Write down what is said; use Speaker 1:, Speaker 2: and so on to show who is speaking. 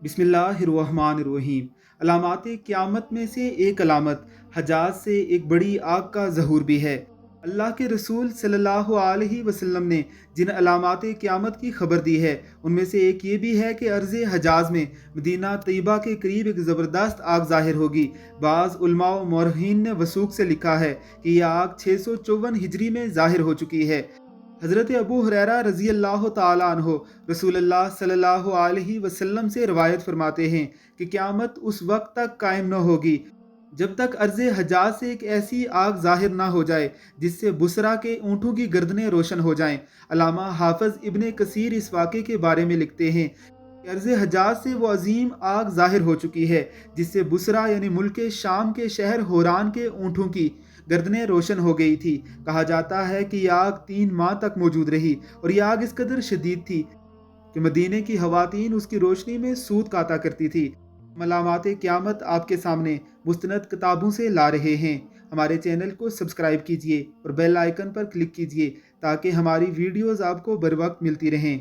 Speaker 1: बिस्मिल्लाहिर्रहमानिर्रहीम। अलामात क़यामत में से एक अलामत हजाज से एक बड़ी आग का ज़हूर भी है। अल्लाह के रसूल सल्लल्लाहु अलैहि वसल्लम ने जिन अलामात क़यामत की खबर दी है उनमें से एक ये भी है कि अर्ज़ हजाज में मदीना तैयबा के करीब एक ज़बरदस्त आग ज़ाहिर होगी। बाज़ उलमा व मौरख़ीन ने वसूक से लिखा है कि यह आग 654 हिजरी में ज़ाहिर हो चुकी है। हज़रत अबू हुरैरा रज़ी अल्लाह ताला अन्हो रसूलुल्लाह सल्लल्लाहु अलैहि वसल्लम से रवायत फरमाते हैं कि क़यामत उस वक्त तक कायम न होगी जब तक अर्ज़ हजाज से एक ऐसी आग ज़ाहिर ना हो जाए जिससे बुसरा के ऊँटों की गर्दनें रोशन हो जाएं। अल्लामा हाफ़िज़ इब्ने कसीर इस वाक़े के बारे में लिखते हैं कि अर्ज़ हजाज से वो अजीम आग ज़ाहिर हो चुकी है जिससे बुसरा यानी मुल्क शाम के शहर होरान के ऊँटों की गर्दनें रोशन हो गई थी। कहा जाता है कि यह आग 3 माह तक मौजूद रही और यह आग इस कदर शदीद थी कि मदीने की खवातीन उसकी रोशनी में सूत काता करती थी। मलामात क़यामत आपके सामने मुस्तनद किताबों से ला रहे हैं। हमारे चैनल को सब्सक्राइब कीजिए और बेल आइकन पर क्लिक कीजिए ताकि हमारी वीडियोज़ आपको बर वक्त मिलती रहें।